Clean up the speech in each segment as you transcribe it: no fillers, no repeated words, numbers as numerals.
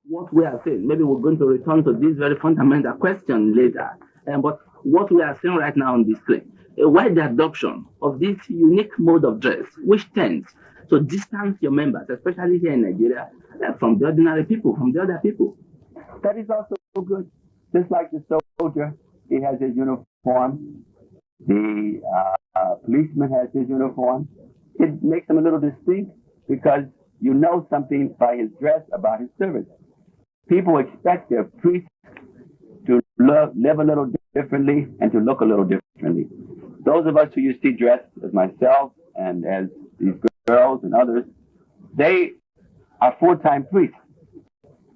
what we are saying, maybe we're going to return to this very fundamental question later, but what we are seeing right now on display, a wide adoption of this unique mode of dress, which tends to distance your members, especially here in Nigeria, from the ordinary people, from the other people. That is also good. Just like the soldier, he has his uniform. The policeman has his uniform. It makes him a little distinct because you know something by his dress about his service. People expect their priests to live a little differently and to look a little differently. Those of us who you see dressed as myself and as these girls and others, they are full-time priests.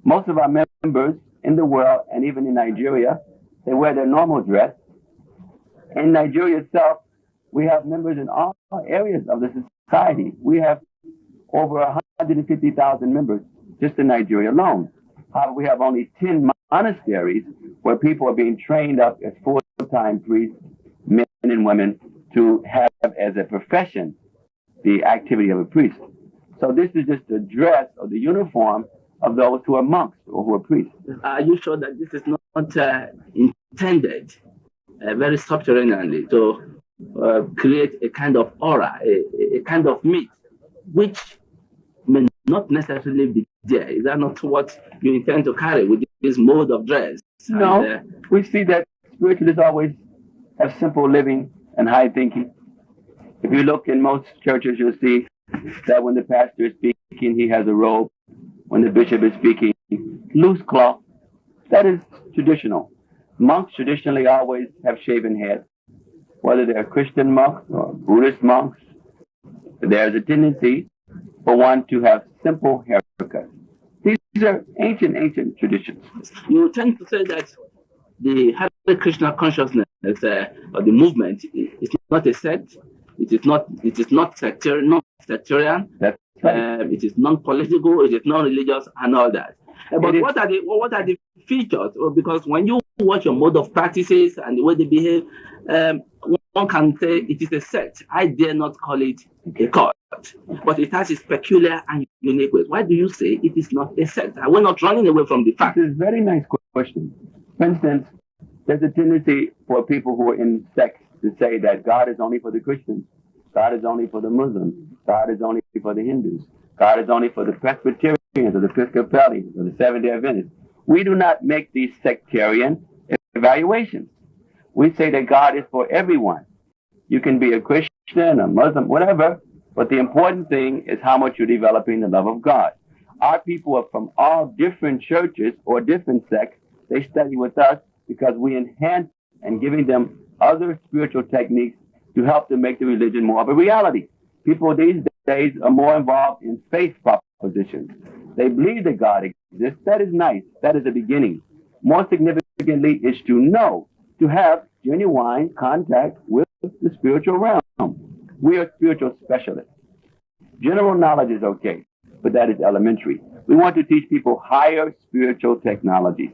Most of our members in the world and even in Nigeria, they wear their normal dress. In Nigeria itself, we have members in all areas of the society. We have over 150,000 members just in Nigeria alone. However, we have only 10 monasteries where people are being trained up as full-time priests, men and women, to have as a profession the activity of a priest. So this is just the dress or the uniform of those who are monks or who are priests. Are you sure that this is not intended very subterraneanly to create a kind of aura, a kind of myth, which may not necessarily be there? Is that not what you intend to carry with this mode of dress? No, and, we see that spiritualists always have simple living and high thinking. If you look in most churches, you'll see that when the pastor is speaking, he has a robe. When the bishop is speaking, loose cloth. That is traditional. Monks traditionally always have shaven heads. Whether they're Christian monks or Buddhist monks, there's a tendency for one to have simple haircuts. These are ancient traditions. You tend to say that the Hare Krishna consciousness or the movement is not a sect. It is not sectarian. That's right. It is non-political. It is non-religious, and all that. But what are the features? Because when you watch your mode of practices and the way they behave, one can say it is a sect. I dare not call it a cult, but it has its peculiar and unique ways. Why do you say it is not a sect? We're not running away from the fact. This is a very nice question. For instance, there's a tendency for people who are in sects to say that God is only for the Christians, God is only for the Muslims, God is only for the Hindus, God is only for the Presbyterians or the Episcopalians or the Seventh-day Adventists. We do not make these sectarian evaluations. We say that God is for everyone. You can be a Christian, a Muslim, whatever, but the important thing is how much you're developing the love of God. Our people are from all different churches or different sects. They study with us because we enhance and giving them other spiritual techniques to help them make the religion more of a reality. People these days are more involved in faith propositions. They believe that God exists. That is nice. That is the beginning. More significantly is to know, to have genuine contact with the spiritual realm. We are spiritual specialists. General knowledge is okay, but that is elementary. We want to teach people higher spiritual technologies.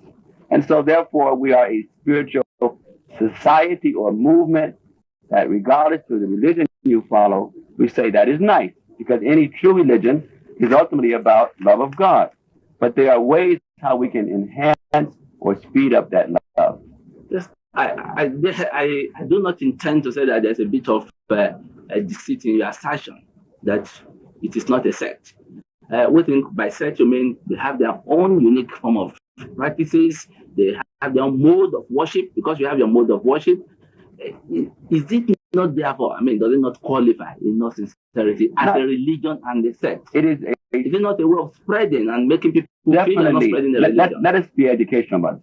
And so therefore we are a spiritual society or movement that regardless of the religion you follow, we say that is nice, because any true religion is ultimately about love of God. But there are ways how we can enhance or speed up that love. Yes, I do not intend to say that there's a bit of a deceit in your assertion that it is not a sect. We think by sect you mean they have their own unique form of practices, they have their own mode of worship. Because you have your mode of worship, is it not therefore, does it not qualify in all sincerity as a religion and a sect? It is. Is it not a way of spreading and making people feel they're not spreading the religion? Let us be educational about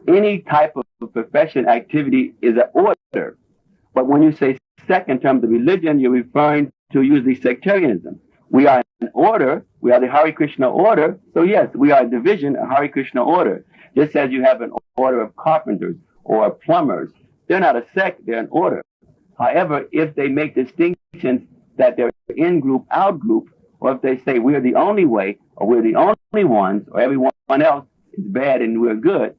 it. Any type of profession activity is an order. But when you say sect in terms of religion, you're referring to usually sectarianism. We are an order. We are the Hare Krishna order. So yes, we are a division, a Hare Krishna order. Just as you have an order of carpenters or plumbers. They're not a sect, they're an order. However, if they make distinctions that they're in-group, out-group, or if they say we're the only way, or we're the only ones, or everyone else is bad and we're good,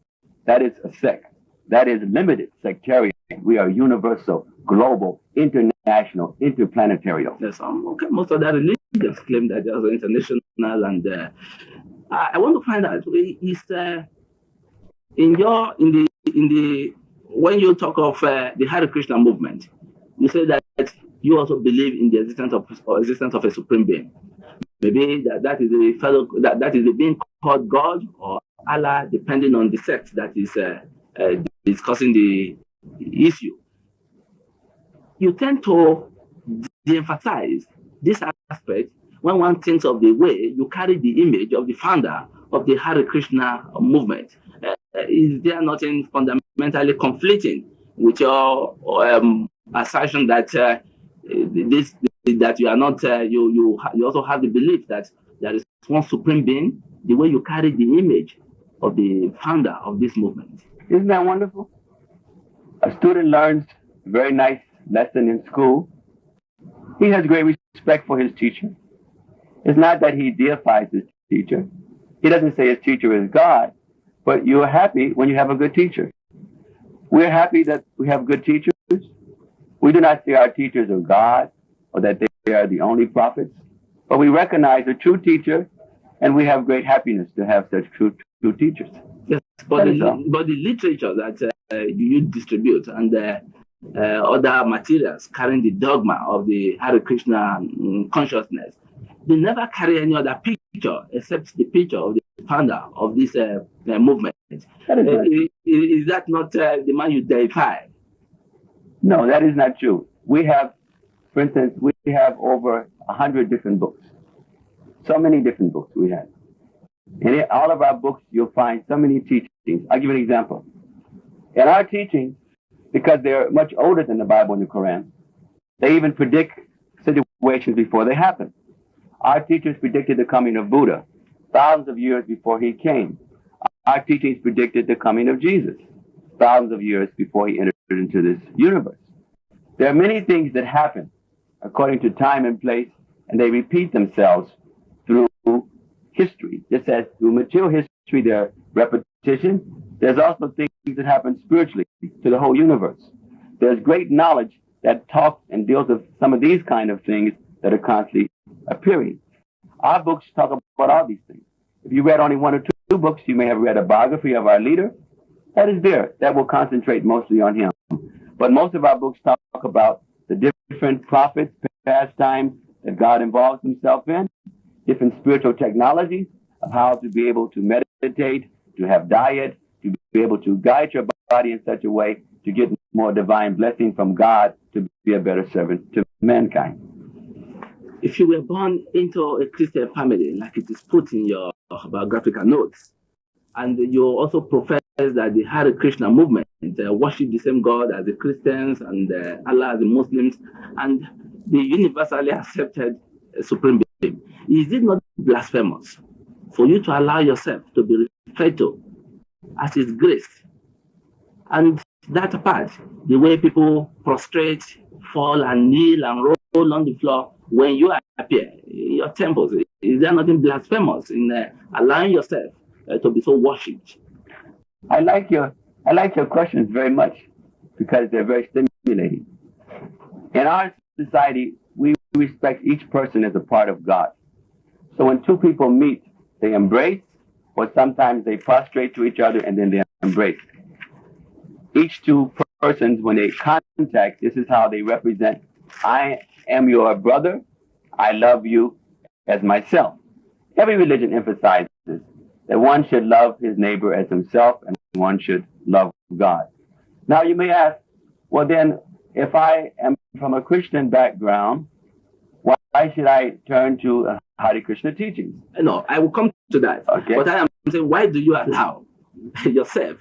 that is a sect. That is limited sectarian. We are universal, global, international, interplanetary. Yes, okay. Most of the religions claim that they're international and I want to find out is in the when you talk of the Hare Krishna movement, you say that you also believe in the existence of a supreme being. Maybe that is a fellow that is a being called God or Allah, depending on the sect that is discussing the issue. You tend to de-emphasize this aspect when one thinks of the way you carry the image of the founder of the Hare Krishna movement. Is there nothing fundamentally conflicting with your assertion that that you are not you also have the belief that there is one supreme being, the way you carry the image of the founder of this movement? Isn't that wonderful? A student learns a very nice lesson in school. He has great respect for his teacher. It's not that he deifies his teacher. He doesn't say his teacher is God, but you're happy when you have a good teacher. We're happy that we have good teachers. We do not say our teachers are God or that they are the only prophets, but we recognize a true teacher, and we have great happiness to have such true teachers. Yes, but the literature that you distribute and other materials carrying the dogma of the Hare Krishna consciousness, they never carry any other picture except the picture of the founder of this movement. Is that not the man you deify? No, that is not true. We have, for instance, we have over 100 different books. So many different books we have. In all of our books, you'll find so many teachings. I'll give you an example. In our teachings, because they're much older than the Bible and the Quran, they even predict situations before they happen. Our teachers predicted the coming of Buddha thousands of years before he came. Our teachings predicted the coming of Jesus thousands of years before he entered into this universe. There are many things that happen according to time and place, and they repeat themselves through history. Just as through material history, there are repetition, there's also things that happen spiritually to the whole universe. There's great knowledge that talks and deals with some of these kind of things that are constantly appearing. Our books talk about all these things. If you read only one or two books, you may have read a biography of our leader. That is there. That will concentrate mostly on him. But most of our books talk about the different prophets, pastimes that God involves himself in, different spiritual technologies of how to be able to meditate, to have diet, to be able to guide your body in such a way to get more divine blessing from God to be a better servant to mankind. If you were born into a Christian family, like it is put in your biographical notes, and you also profess that the Hare Krishna movement worship the same God as the Christians and Allah as the Muslims, and the universally accepted supreme being, is it not blasphemous for you to allow yourself to be referred to as his grace? And that apart, the way people prostrate, fall and kneel and roll on the floor when you appear in your temples, is there nothing blasphemous in allowing yourself to be so worshipped? I like your questions very much because they're very stimulating. In our society, we respect each person as a part of God. So when two people meet, they embrace, or sometimes they prostrate to each other and then they embrace. Each two persons, when they contact, this is how they represent, I am your brother, I love you as myself. Every religion emphasizes that one should love his neighbor as himself and one should love God. Now you may ask, well then, if I am from a Christian background, why should I turn to Hare Krishna teachings? No, I will come to that. Okay. But I am saying, why do you allow yourself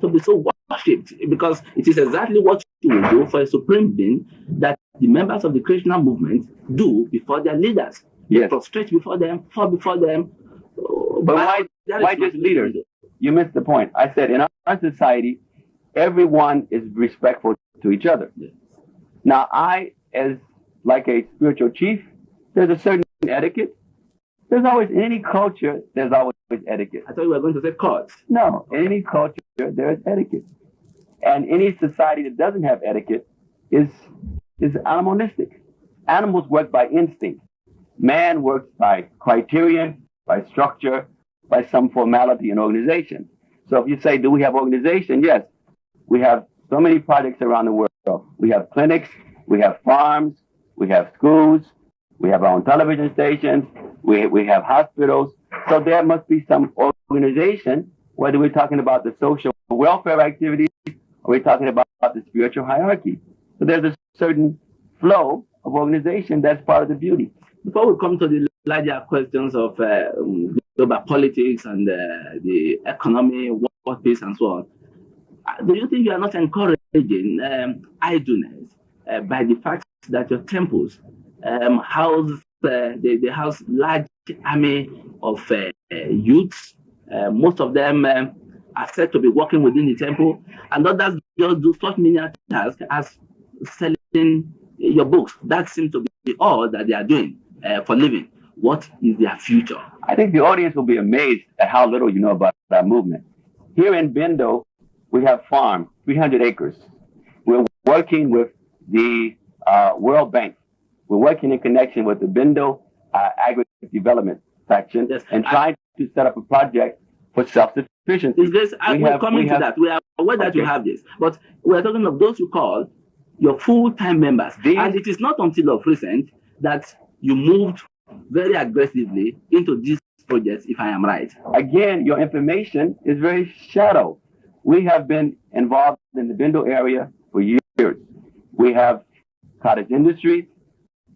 to be so worshipped? Because it is exactly what you will do for a supreme being that the members of the Krishna movement do before their leaders. They prostrate before them, fall before them. But why just leaders? You missed the point. I said in our society, everyone is respectful to each other. Yes. Now, I, as like a spiritual chief, there's a certain etiquette. There's always, in any culture, there's always etiquette. I thought you were going to say courts. No, in any culture, there's etiquette. And any society that doesn't have etiquette is animalistic. Animals work by instinct. Man works by criterion, by structure, by some formality and organization. So if you say, do we have organization? Yes. We have so many projects around the world. We have clinics, we have farms, we have schools, we have our own television stations, we have hospitals. So there must be some organization, whether we're talking about the social welfare activities or we're talking about the spiritual hierarchy. So there's a certain flow of organization that's part of the beauty. Before we come to the larger questions of global politics and the economy, world peace, and so on, do you think you are not encouraging idleness by the fact that your temples house they house large army of youths? Most of them are said to be working within the temple, and others just do such menial tasks as selling your books. That seems to be all that they are doing for living. What is their future? I think the audience will be amazed at how little you know about that movement. Here in Bendo, we have farms, 300 acres. We're working with the World Bank. We're working in connection with the Bendo Agri-Development Section, yes, and trying to set up a project for self-sufficiency. We're coming to that. We are aware that you have this, but we're talking of those you call your full-time members. And it is not until of recent that you moved very aggressively into these projects, if I am right. Again, your information is very shallow. We have been involved in the Bendo area for years. We have cottage industries.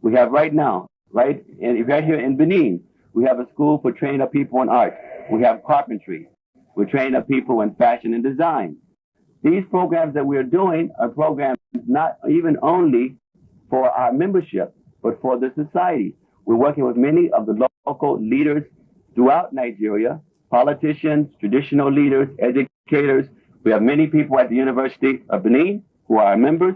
We have right now, right here in Benin, we have a school for training up people in art. We have carpentry. We're training up people in fashion and design. These programs that we're doing are programs not even only for our membership, but for the society. We're working with many of the local leaders throughout Nigeria, politicians, traditional leaders, educators. We have many people at the University of Benin who are our members,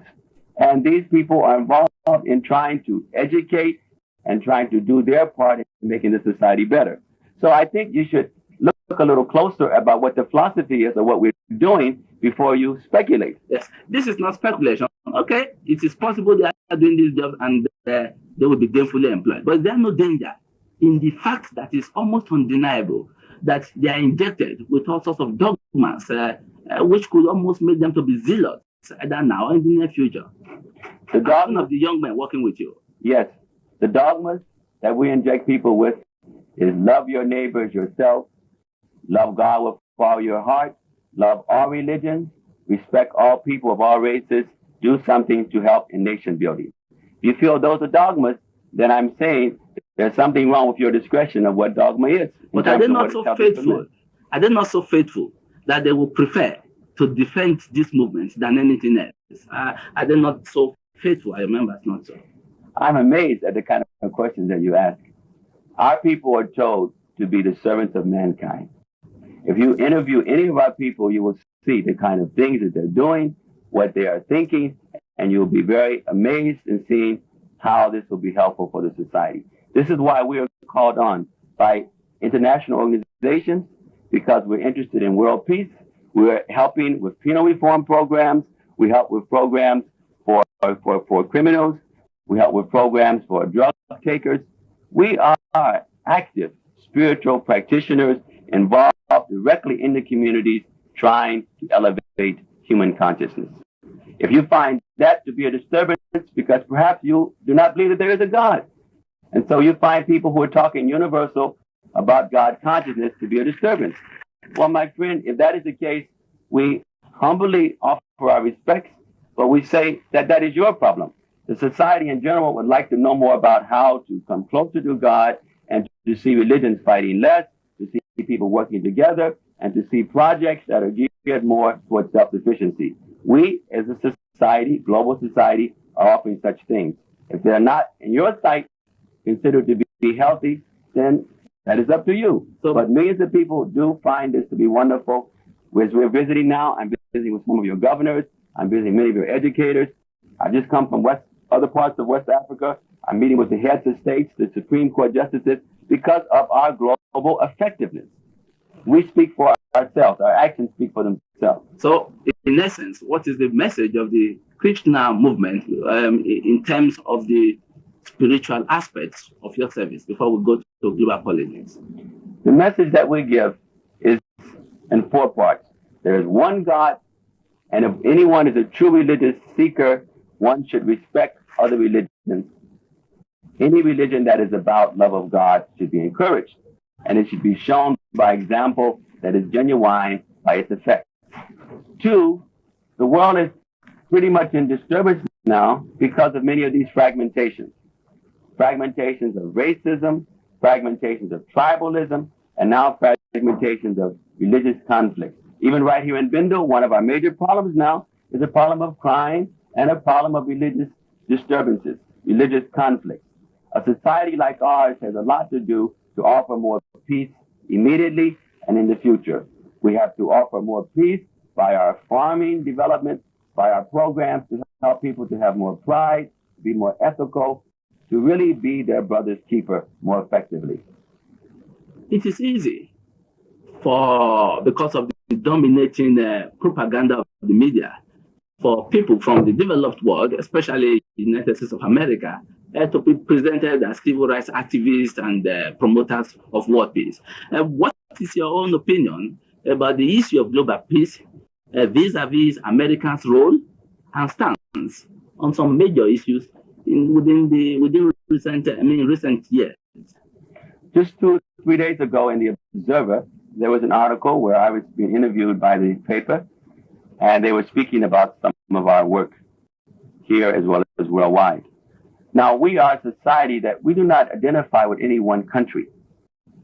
and these people are involved in trying to educate and trying to do their part in making the society better. So I think you should look a little closer about what the philosophy is of what we're doing before you speculate. Yes, this is not speculation. Okay, it is possible they are doing this job and they will be gainfully employed. But there's no danger in the fact that is almost undeniable that they are injected with all sorts of dogmas, which could almost make them to be zealots either now or in the near future. The dogma of the young men working with you. Yes, the dogmas that we inject people with is love your neighbor as yourself, love God with all your heart, love all religions, respect all people of all races, do something to help in nation building. If you feel those are dogmas, then I'm saying there's something wrong with your description of what dogma is. But are they not so faithful? Are they not so faithful that they will prefer to defend this movement than anything else? Are they not so faithful? I remember it's not so. I'm amazed at the kind of questions that you ask. Our people are told to be the servants of mankind. If you interview any of our people, you will see the kind of things that they're doing, what they are thinking, and you'll be very amazed in seeing how this will be helpful for the society. This is why we are called on by international organizations, because we're interested in world peace. We're helping with penal reform programs. We help with programs for criminals. We help with programs for drug takers. We are active spiritual practitioners involved directly in the communities trying to elevate human consciousness. If you find that to be a disturbance, because perhaps you do not believe that there is a God, and so you find people who are talking universal about God consciousness to be a disturbance. Well, my friend, if that is the case, we humbly offer our respects, but we say that that is your problem. The society in general would like to know more about how to come closer to God and to see religions fighting less, to see people working together, and to see projects that are geared more towards self-sufficiency. We, as a society, global society, are offering such things. If they're not, in your sight, considered to be healthy, then that is up to you. But millions of people do find this to be wonderful. As we're visiting now, I'm visiting with some of your governors. I'm visiting many of your educators. I've just come from other parts of West Africa. I'm meeting with the heads of states, the Supreme Court justices, because of our global effectiveness. We speak for ourselves. Our actions speak for themselves. So, in essence, what is the message of the Krishna movement in terms of the spiritual aspects of your service before we go to global politics? The message that we give is in 4 parts. There is one God, and if anyone is a true religious seeker, one should respect other religions. Any religion that is about love of God should be encouraged, and it should be shown by example that is genuine by its effects. 2, the world is pretty much in disturbance now because of many of these fragmentations. Fragmentations of racism, fragmentations of tribalism, and now fragmentations of religious conflict. Even right here in Bindle, one of our major problems now is a problem of crime and a problem of religious disturbances, religious conflict. A society like ours has a lot to do to offer more peace immediately and in the future. We have to offer more peace by our farming development, by our programs to help people to have more pride, be more ethical, to really be their brother's keeper more effectively. It is easy because of the dominating propaganda of the media for people from the developed world, especially the United States of America, to be presented as civil rights activists and promoters of world peace. What is your own opinion about the issue of global peace vis-a-vis Americans' role and stance on some major issues within recent years? Just 2 or 3 days ago in the Observer, there was an article where I was being interviewed by the paper, and they were speaking about some of our work here as well as worldwide. Now, we are a society that we do not identify with any one country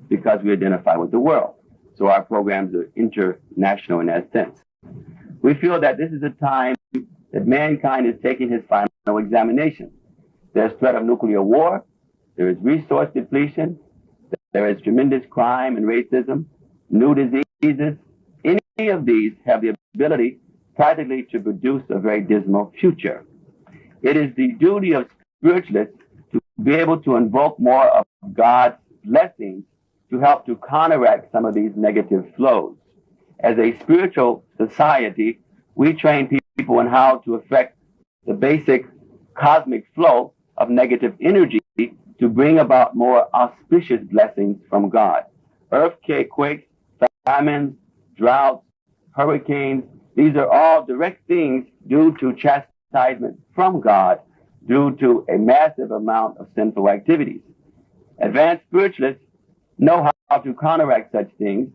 because we identify with the world. So our programs are international in that sense. We feel that this is a time that mankind is taking his final examination. There's threat of nuclear war, there is resource depletion, there is tremendous crime and racism, new diseases. Any of these have the ability practically to produce a very dismal future. It is the duty of spiritualists to be able to invoke more of God's blessings to help to counteract some of these negative flows. As a spiritual society, we train people in how to affect the basic cosmic flow of negative energy to bring about more auspicious blessings from God. Earthquakes, famines, droughts, hurricanes, these are all direct things due to chastisement from God due to a massive amount of sinful activities. Advanced spiritualists know how to counteract such things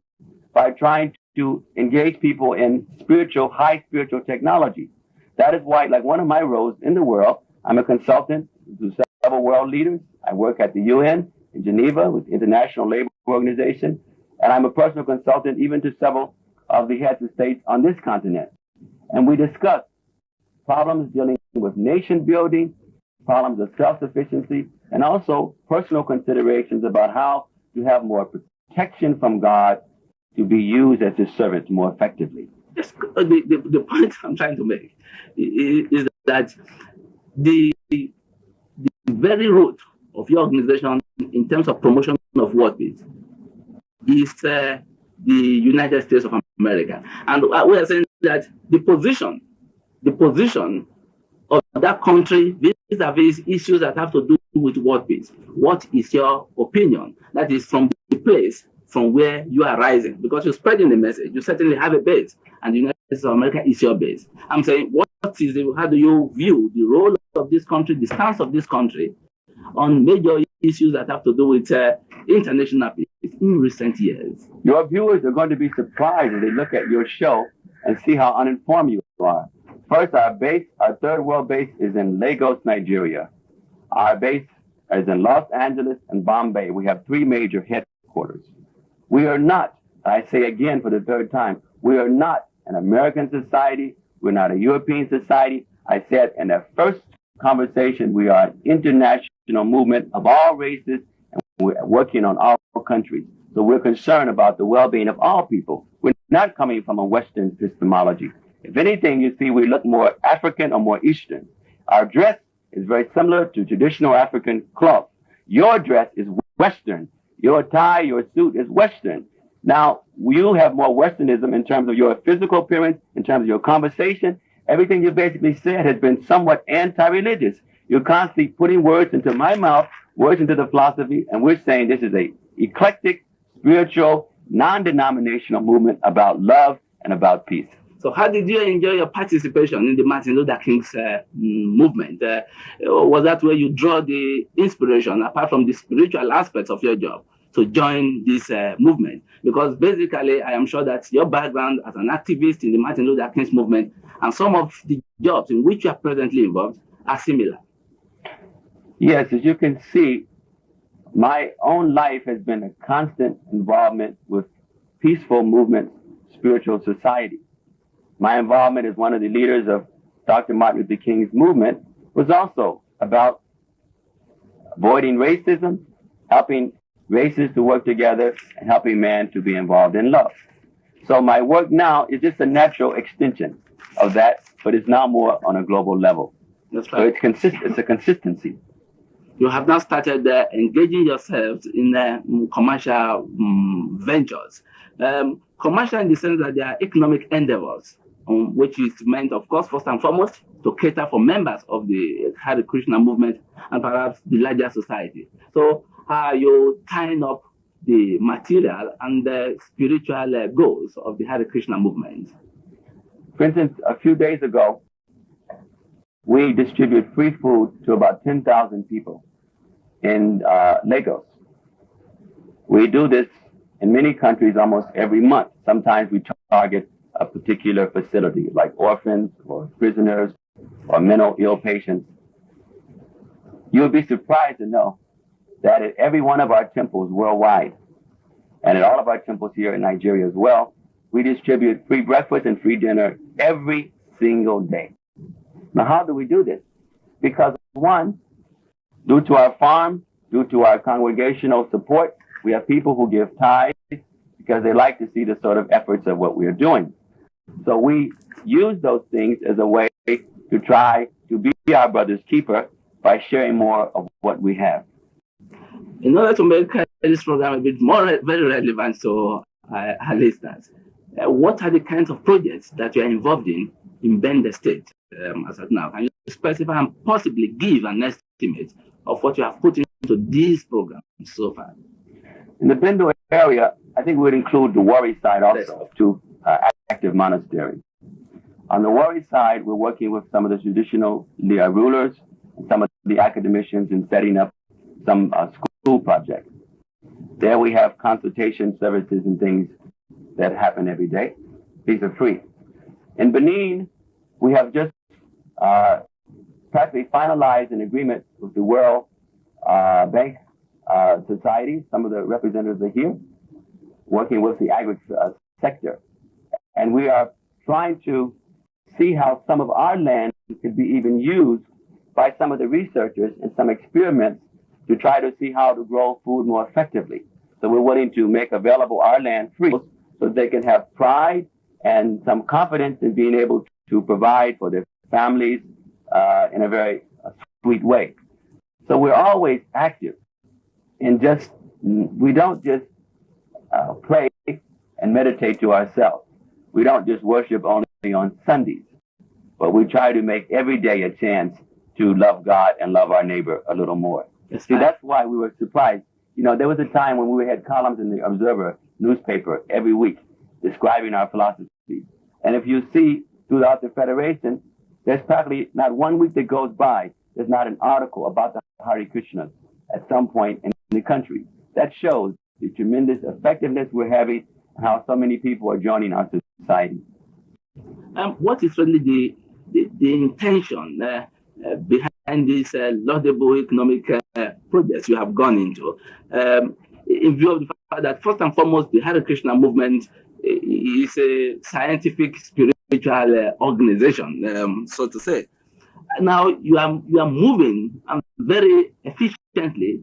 by trying to engage people in high spiritual technology. That is why, like one of my roles in the world, I'm a consultant to several world leaders. I work at the UN in Geneva with the International Labor Organization, and I'm a personal consultant even to several of the heads of states on this continent. And we discuss problems dealing with nation building, problems of self-sufficiency, and also personal considerations about how to have more protection from God to be used as His servants more effectively. Yes, the point I'm trying to make is that the very root of your organization in terms of promotion of world peace is the United States of America. And we are saying that the position of that country vis-a-vis issues that have to do with world peace. What is your opinion? That is from the place from where you are rising, because you're spreading the message. You certainly have a base, and the United States of America is your base. I'm saying, how do you view the role of this country, the stance of this country on major issues that have to do with international peace in recent years? Your viewers are going to be surprised when they look at your show and see how uninformed you are. First, our third world base is in Lagos, Nigeria. Our base is in Los Angeles and Bombay. We have 3 major headquarters. We are not, I say again for the third time, we are not an American society. We're not a European society. I said in the first conversation, we are an international movement of all races, and we're working on all countries. So we're concerned about the well-being of all people. We're not coming from a Western epistemology. If anything, you see, we look more African or more Eastern. Our dress is very similar to traditional African cloth. Your dress is Western. Your tie, your suit is Western. Now, you have more Westernism in terms of your physical appearance, in terms of your conversation. Everything you basically said has been somewhat anti-religious. You're constantly putting words into my mouth, words into the philosophy, and we're saying this is a eclectic spiritual, non-denominational movement about love and about peace. So how did you enjoy your participation in the Martin Luther King's movement? Was that where you draw the inspiration, apart from the spiritual aspects of your job, to join this movement? Because basically, I am sure that your background as an activist in the Martin Luther King's movement and some of the jobs in which you are presently involved are similar. Yes, as you can see, my own life has been a constant involvement with peaceful movements, spiritual society. My involvement as one of the leaders of Dr. Martin Luther King's movement was also about avoiding racism, helping races to work together, and helping man to be involved in love. So my work now is just a natural extension of that, but it's now more on a global level. That's right. So it's a consistency. You have now started engaging yourselves in commercial ventures. Commercial in the sense that they are economic endeavors, which is meant, of course, first and foremost, to cater for members of the Hare Krishna movement and perhaps the larger society. So how are you tying up the material and the spiritual goals of the Hare Krishna movement? For instance, a few days ago, we distribute free food to about 10,000 people in Lagos. We do this in many countries almost every month. Sometimes we target a particular facility, like orphans or prisoners or mental ill patients. You would be surprised to know that at every one of our temples worldwide, and at all of our temples here in Nigeria as well, we distribute free breakfast and free dinner every single day. Now, how do we do this? Because one, due to our farm, due to our congregational support, we have people who give tithes because they like to see the sort of efforts of what we are doing. So we use those things as a way to try to be our brother's keeper by sharing more of what we have. In order to make this program a bit more very relevant to our listeners, what are the kinds of projects that you are involved in Benin State as of now? Can you specify and possibly give an estimate of what you have put into these programs so far? In the Bendo area, I think we would include the Wari side also, to active monasteries. On the Wari side, we're working with some of the traditional Lia rulers and some of the academicians in setting up some school projects. There we have consultation services and things that happen every day. These are free. In Benin, we have just practically finalized an agreement with the World Bank Society. Some of the representatives are here, working with the agri sector. And we are trying to see how some of our land could be even used by some of the researchers in some experiments to try to see how to grow food more effectively. So we're willing to make available our land free so they can have pride and some confidence in being able to provide for their families in a very sweet way. So we're always active in we don't just pray and meditate to ourselves. We don't just worship only on Sundays, but we try to make every day a chance to love God and love our neighbor a little more. See, that's why we were surprised. You know, there was a time when we had columns in the Observer newspaper every week describing our philosophy. And if you see throughout the Federation, there's practically not one week that goes by there's not an article about the Hare Krishnas at some point in the country. That shows the tremendous effectiveness we're having and how so many people are joining our society. What is really the intention behind these laudable economic projects you have gone into? In view of the fact that first and foremost, the Hare Krishna movement is a scientific, spiritual organization, so to say. Now you are moving very efficiently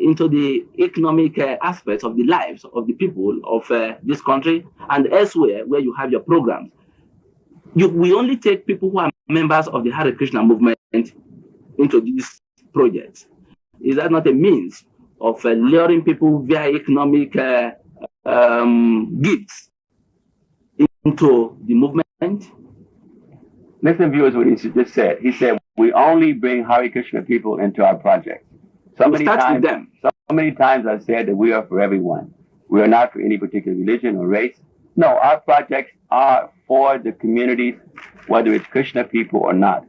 into the economic aspects of the lives of the people of this country and elsewhere where you have your programs. We only take people who are members of the Hare Krishna movement into these projects. Is that not a means of luring people via economic gifts into the movement? Listen, viewers, what he just said. He said, we only bring Hare Krishna people into our project. So many times I've said that we are for everyone. We are not for any particular religion or race. No, our projects are for the communities, whether it's Krishna people or not.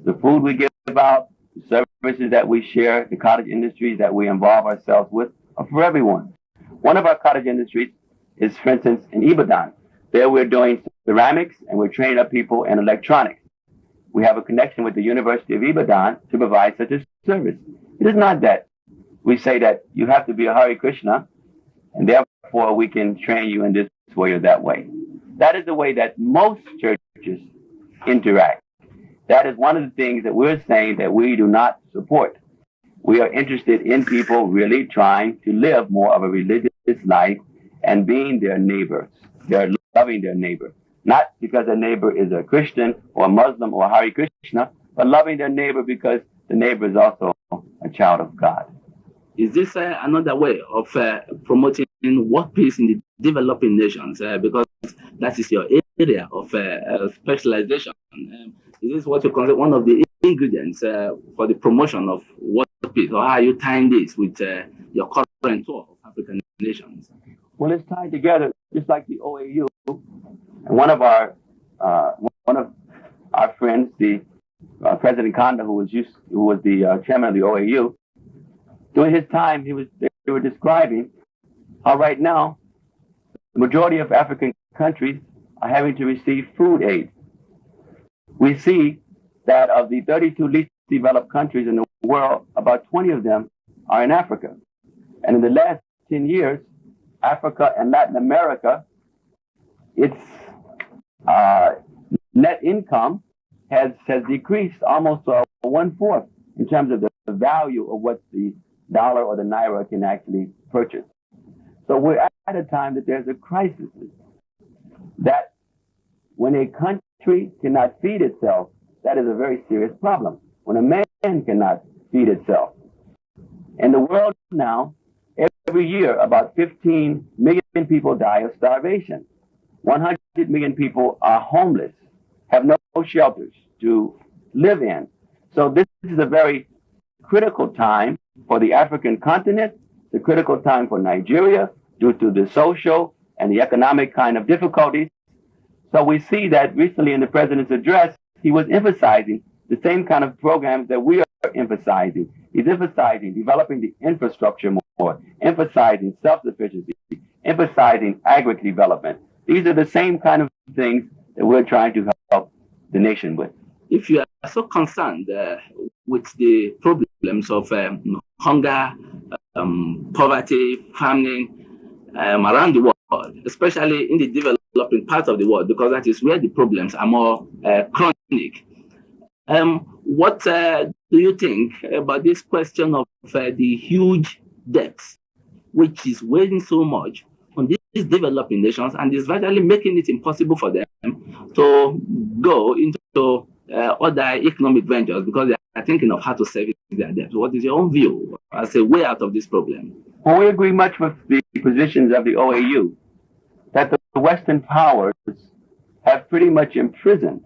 The food we give out, the services that we share, the cottage industries that we involve ourselves with are for everyone. One of our cottage industries is, for instance, in Ibadan. There we're doing ceramics and we're training up people in electronics. We have a connection with the University of Ibadan to provide such a service. It is not that we say that you have to be a Hare Krishna and therefore we can train you in this way or that way. That is the way that most churches interact. That is one of the things that we're saying that we do not support. We are interested in people really trying to live more of a religious life and being their neighbors. They're loving their neighbor. Not because their neighbor is a Christian or a Muslim or a Hare Krishna, but loving their neighbor because the neighbor is also a child of God. Is this another way of promoting world peace in the developing nations? Because that is your area of specialization. Is this what you consider one of the ingredients for the promotion of world peace? Or how are you tying this with your current tour of African nations? Well, it's tied together just like the OAU. And one of our friends, the President Kanda, who was the chairman of the OAU, during his time, they were describing how right now the majority of African countries are having to receive food aid. We see that of the 32 least developed countries in the world, about 20 of them are in Africa. And in the last 10 years, Africa and Latin America, its net income has decreased almost to 1/4 in terms of the value of what the dollar or the naira can actually purchase. So we're at a time that there's a crisis, that when a country cannot feed itself, that is a very serious problem. When a man cannot feed itself. In the world now, every year, about 15 million people die of starvation. 100 million people are homeless, have no shelters to live in. So this is a very critical time for the African continent. It's a critical time for Nigeria due to the social and the economic kind of difficulties. So we see that recently in the president's address, he was emphasizing the same kind of programs that we are emphasizing. He's emphasizing developing the infrastructure more, emphasizing self-sufficiency, emphasizing agri-development. These are the same kind of things that we're trying to help the nation with. If you are so concerned with the problems of hunger, poverty, famine around the world, especially in the developing part of the world, because that is where the problems are more chronic. What do you think about this question of the huge debts, which is weighing so much on these developing nations and is virtually making it impossible for them to go into other economic ventures because they are thinking of how to service their debts? What is your own view as a way out of this problem? Well, we agree much with the positions of the OAU that the Western powers have pretty much imprisoned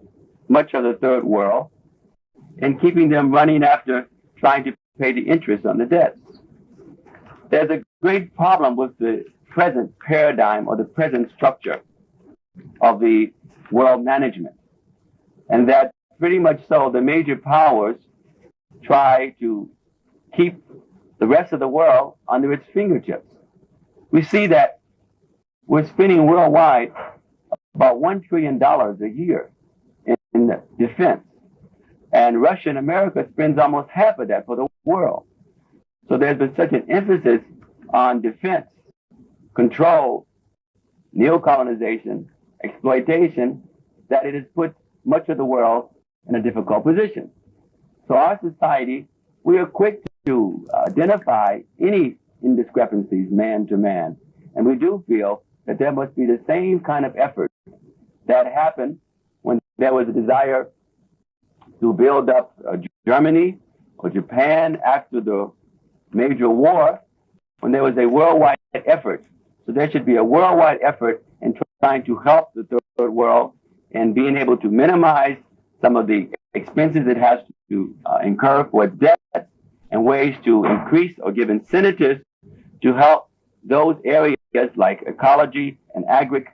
much of the third world and keeping them running after trying to pay the interest on the debts. There's a great problem with the present paradigm or the present structure of the world management. And that pretty much so the major powers try to keep the rest of the world under its fingertips. We see that we're spending worldwide about $1 trillion a year in defense. And Russia and America spends almost half of that for the world. So there's been such an emphasis on defense, control, neocolonization, exploitation, that it has put much of the world in a difficult position. So our society, we are quick to identify any indiscrepancies man to man. And we do feel that there must be the same kind of effort that happened when there was a desire to build up Germany or Japan after the major war, when there was a worldwide effort. So there should be a worldwide effort in trying to help the third world and being able to minimize some of the expenses it has to incur for its debt, and ways to increase or give incentives to help those areas like ecology and agri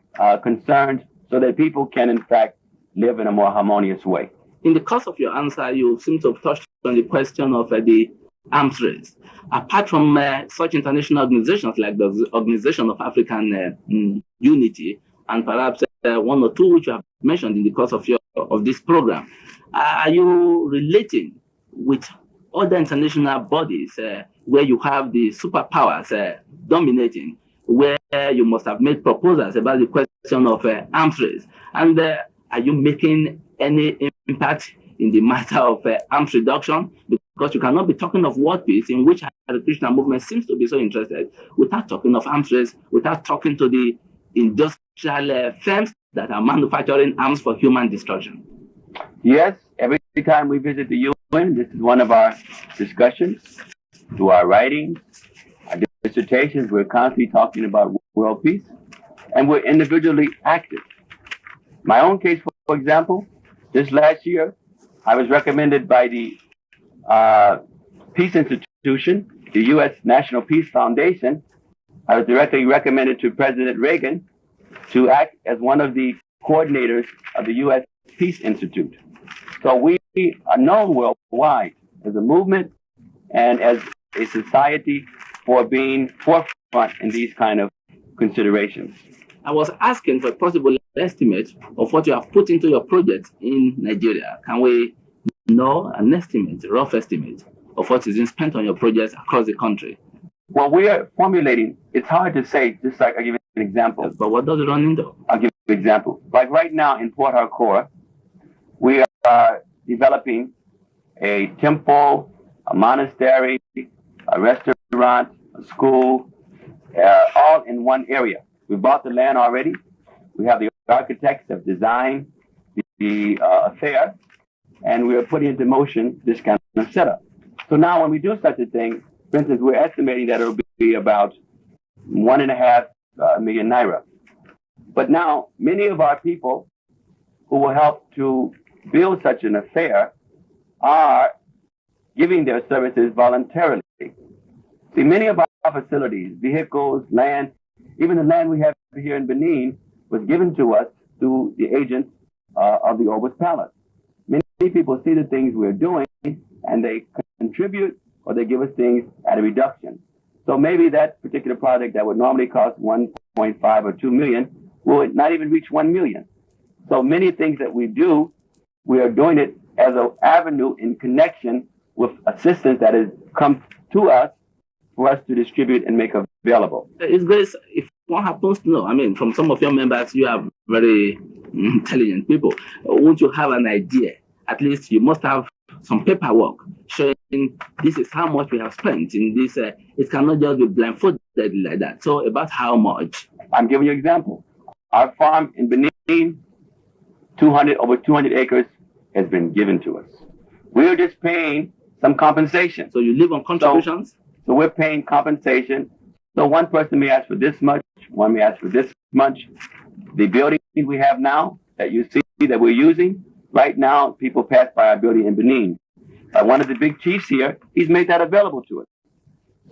concerns so that people can, in fact, live in a more harmonious way. In the course of your answer, you seem to have touched on the question of the arms race. Apart from such international organizations like the Organization of African Unity, and perhaps one or two which you have mentioned in the course of this program, are you relating with other international bodies where you have the superpowers dominating, where you must have made proposals about the question of arms race? And are you making any impact in the matter of arms reduction? Because you cannot be talking of world peace, in which the Krishna movement seems to be so interested, without talking of arms race, without talking to the industrial firms that are manufacturing arms for human destruction. Yes, every time we visit the UN, this is one of our discussions. Through our writings, our dissertations, we're constantly talking about world peace, and we're individually active. My own case, for example, this last year, I was recommended by the Peace Institution, the U.S. National Peace Foundation. I was directly recommended to President Reagan to act as one of the coordinators of the U.S. Peace Institute. So we are known worldwide as a movement and as a society for being forefront in these kind of considerations. I was asking for a possible estimate of what you have put into your project in Nigeria. Can we know an estimate, a rough estimate of what is being spent on your projects across the country? Well, we are formulating, it's hard to say, just like I'll give you an example. Yes, but what does it run into? I'll give you an example. Like right now in Port Harcourt, we are developing a temple, a monastery, a restaurant, a school, all in one area. We bought the land already. We have the architects have designed the affair, and we are putting into motion this kind of setup. So now when we do such a thing, for instance, we're estimating that it will be about 1.5 million naira. But now many of our people who will help to build such an affair are giving their services voluntarily. See, many of our facilities, vehicles, land, even the land we have here in Benin was given to us through the agents of the Ober's Palace. Many people see the things we're doing and they contribute or they give us things at a reduction. So maybe that particular project that would normally cost 1.5 or 2 million will not even reach 1 million. So many things that we do, we are doing it as an avenue in connection with assistance that has come to us for us to distribute and make available. It's great if one happens to know, I mean, from some of your members, you are very intelligent people. Won't you have an idea? At least you must have some paperwork showing this is how much we have spent in this. It cannot just be blindfolded like that. So about how much? I'm giving you an example. Our farm in Benin, over 200 acres has been given to us. We're just paying some compensation. So you live on contributions? So we're paying compensation. So one person may ask for this much, one may ask for this much. The building we have now that you see that we're using, right now people pass by our building in Benin. One of the big chiefs here, he's made that available to us.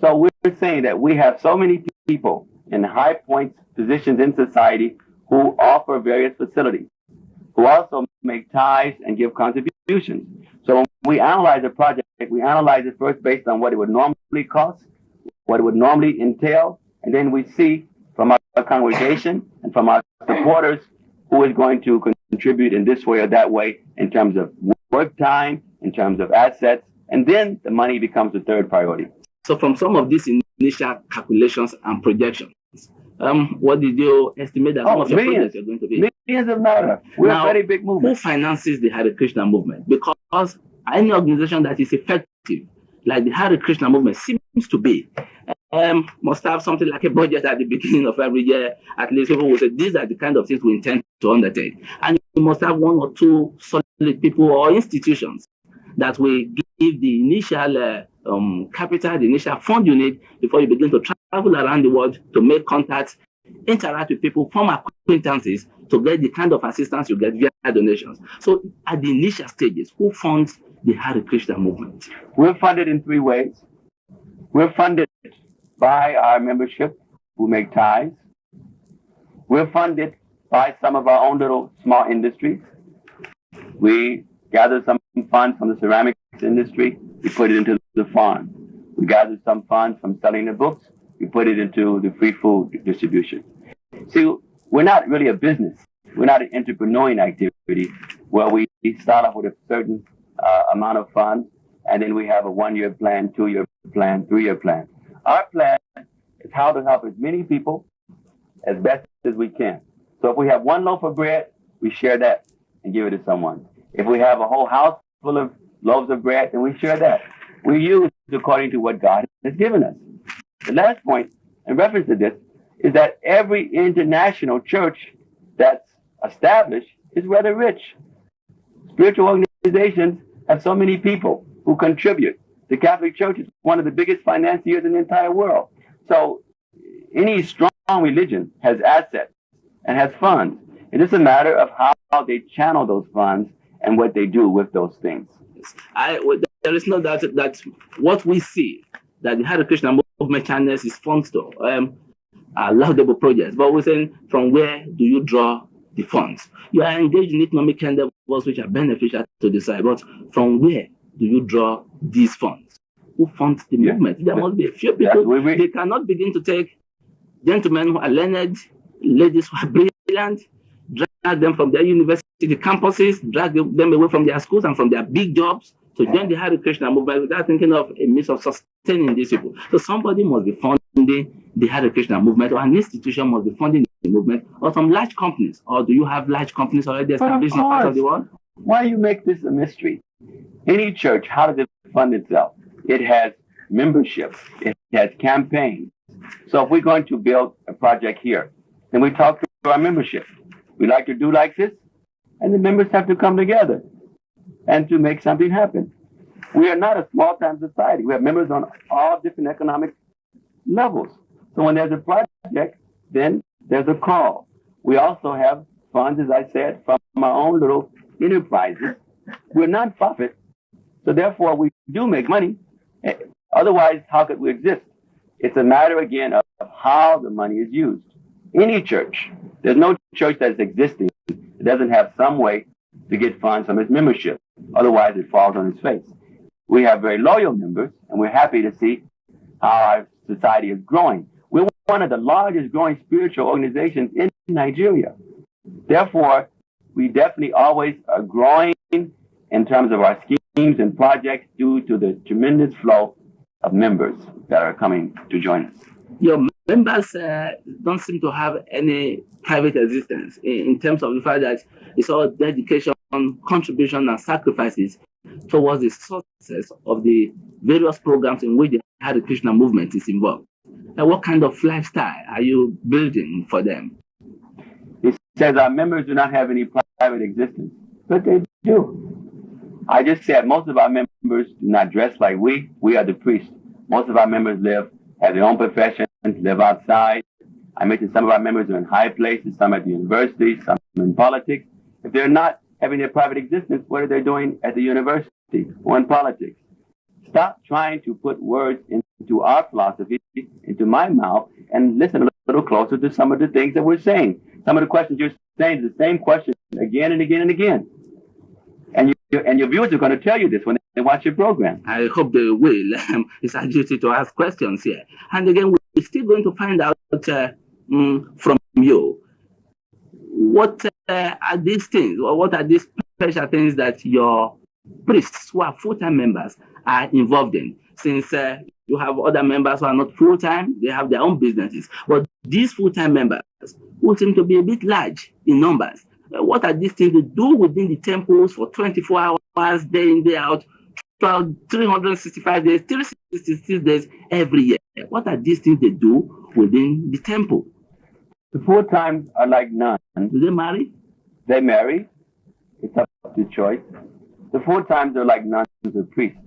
So we're saying that we have so many people in high points positions in society who offer various facilities, who also make ties and give contributions. So when we analyze a project, we analyze it first based on what it would normally cost, what it would normally entail, and then we see from our congregation and from our supporters who is going to contribute in this way or that way in terms of work time, in terms of assets, and then the money becomes the third priority. So from some of these initial calculations and projections, what did you estimate that some of your projects are going to be? Millions of naira. We're a very big movement. Who finances the Hare Krishna movement? Because any organization that is effective, like the Hare Krishna movement seems to be, must have something like a budget at the beginning of every year. At least people will say, these are the kind of things we intend to undertake. And you must have one or two solid people or institutions that will give the initial capital, the initial fund you need before you begin to travel around the world to make contacts, interact with people, form acquaintances to get the kind of assistance you get via donations. So at the initial stages, who funds the Hare Krishna movement? We're funded in 3 ways. We're funded by our membership who make ties. We're funded by some of our own little small industries. We gather some funds from the ceramics industry. We put it into the farm. We gather some funds from selling the books. We put it into the free food distribution. See, we're not really a business. We're not an entrepreneurial activity where we start off with a certain amount of funds, and then we have a 1-year plan, 2-year plan, 3-year plan. Our plan is how to help as many people as best as we can. So if we have one loaf of bread, we share that and give it to someone. If we have a whole house full of loaves of bread, then we share that. We use according to what God has given us. The last point in reference to this is that every international church that's established is rather rich. Spiritual organizations have so many people who contribute. The Catholic Church is one of the biggest financiers in the entire world. So any strong religion has assets and has funds. It is a matter of how they channel those funds and what they do with those things. There is no doubt that what we see, that the Hare Krishna movement channels is funds to laudable projects. But we're saying, from where do you draw the funds? You are engaged in economic endeavors which are beneficial to the side, but from where do you draw these funds? Who funds the movement? There must be a few people. They cannot begin to take gentlemen who are learned, ladies who are brilliant, drag them from their university campuses, drag them away from their schools and from their big jobs to join the Hare Krishna movement without thinking of a means of sustaining these people. So somebody must be funding the Hare Krishna movement, or an institution must be funding the movement, or some large companies. Or do you have large companies already established in part of the world? Why you make this a mystery? Any church, how does it fund itself? It has membership. It has campaigns. So if we're going to build a project here, then we talk to our membership. We like to do like this, and the members have to come together and to make something happen. We are not a small-time society. We have members on all different economic levels. So when there's a project, then there's a call. We also have funds, as I said, from our own little enterprises. We're non-profit, so therefore we do make money. Otherwise, how could we exist? It's a matter, again, of how the money is used. Any church, there's no church that's existing that doesn't have some way to get funds from its membership. Otherwise, it falls on its face. We have very loyal members, and we're happy to see how our society is growing. We're one of the largest growing spiritual organizations in Nigeria. Therefore, we definitely always are growing in terms of our schemes and projects due to the tremendous flow of members that are coming to join us. Your members don't seem to have any private existence in terms of the fact that it's all dedication, contribution, and sacrifices towards the success of the various programs in which the Hare Krishna movement is involved. And what kind of lifestyle are you building for them? It says our members do not have any private existence, but they do. I just said most of our members do not dress like we. We are the priests. Most of our members have their own professions, live outside. I mentioned some of our members are in high places, some at the university, some in politics. If they're not having their private existence, what are they doing at the university or in politics? Stop trying to put words into our philosophy, into my mouth, and listen a little closer to some of the things that we're saying. Some of the questions you're saying is the same question again and again and again. And your viewers are going to tell you this when they watch your program. I hope they will. It's our duty to ask questions here. And again, we're still going to find out from you, what are these things, or what are these special things that your priests who are full-time members are involved in? Since you have other members who are not full-time, they have their own businesses. But these full-time members, who seem to be a bit large in numbers, what are these things they do within the temples for 24 hours, day in, day out, 365 days, 366 days every year? What are these things they do within the temple? The full-times are like nuns. Do they marry? They marry. It's up to choice. The full-times are like nuns or priests.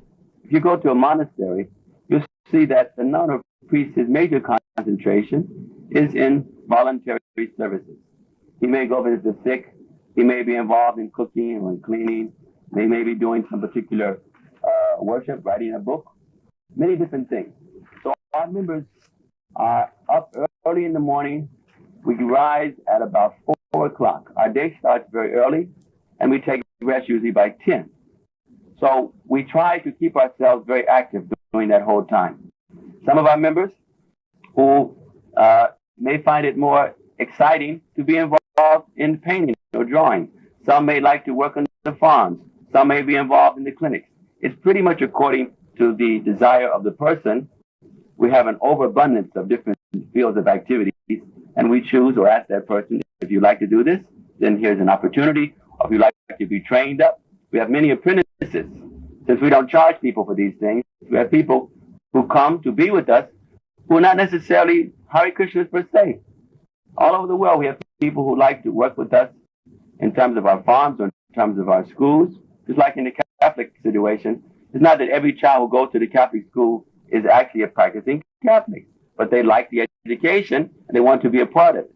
If you go to a monastery, you'll see that the nun or priest, his major concentration is in voluntary services. He may go visit the sick. He may be involved in cooking or in cleaning. They may be doing some particular worship, writing a book, many different things. So our members are up early in the morning, We rise at about 4 o'clock. Our day starts very early, and we take rest usually by 10. So we try to keep ourselves very active during that whole time. Some of our members who may find it more exciting to be involved in painting or drawing. Some may like to work on the farms. Some may be involved in the clinics. It's pretty much according to the desire of the person. We have an overabundance of different fields of activities, and we choose or ask that person, if you like to do this, then here's an opportunity. Or if you like to be trained up, we have many apprentices. Since we don't charge people for these things, we have people who come to be with us who are not necessarily Hare Krishnas per se. All over the world, we have people who like to work with us in terms of our farms or in terms of our schools. Just like in the Catholic situation, it's not that every child who goes to the Catholic school is actually a practicing Catholic, but they like the education and they want to be a part of it.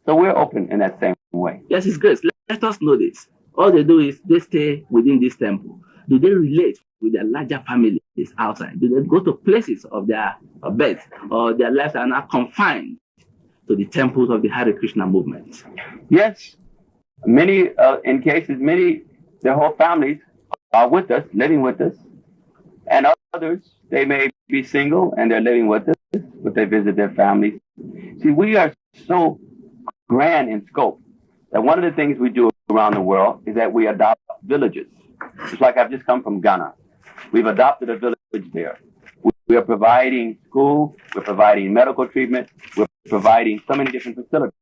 So we're open in that same way. Yes, it's great. Let us know this. All they do is they stay within this temple. Do they relate with their larger families outside? Do they go to places of their birth, or their lives are not confined to the temples of the Hare Krishna movement? Yes. Many, in cases, their whole families are with us, living with us. And others, they may be single and they're living with us, but they visit their families. See, we are so grand in scope that one of the things we do around the world is that we adopt villages. Just like I've just come from Ghana. We've adopted a village there. We are providing school, we're providing medical treatment, we're providing so many different facilities.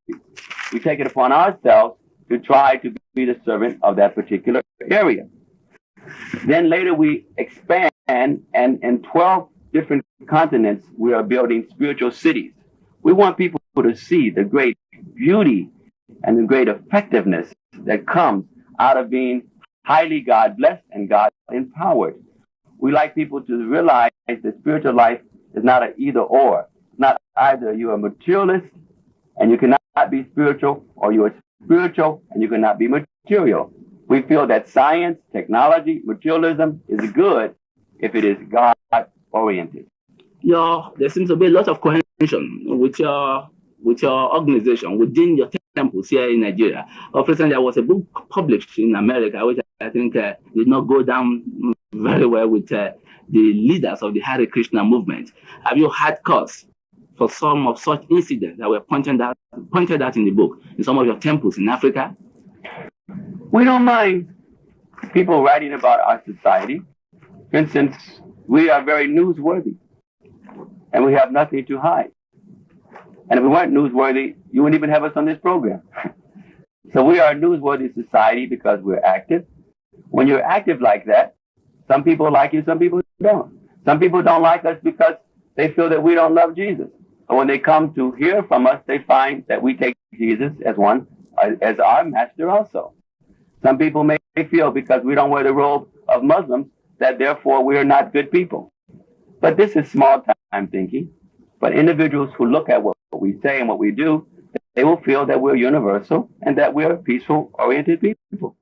We take it upon ourselves to try to be the servant of that particular area. Then later we expand, and in 12 different continents, we are building spiritual cities. We want people to see the great beauty and the great effectiveness that comes out of being highly God-blessed and God-empowered. We like people to realize that spiritual life is not an either-or. It's not either you're a materialist and you cannot be spiritual, or you are spiritual and you cannot be material. We feel that science, technology, materialism is good if it is God-oriented. There seems to be a lot of cohesion with your organization within your temples here in Nigeria. For instance, there was a book published in America, which I think did not go down very well with the leaders of the Hare Krishna movement. Have you had cause for some of such incidents that were pointed out in the book in some of your temples in Africa? We don't mind people writing about our society. For instance, we are very newsworthy, and we have nothing to hide. And if we weren't newsworthy, you wouldn't even have us on this program. So we are a newsworthy society because we're active. When you're active like that, some people like you, some people don't. Some people don't like us because they feel that we don't love Jesus. But when they come to hear from us, they find that we take Jesus as our master also. Some people may feel because we don't wear the robe of Muslims that therefore we are not good people. But this is small time thinking. But individuals who look at what we say and what we do, they will feel that we're universal and that we're peaceful, oriented people.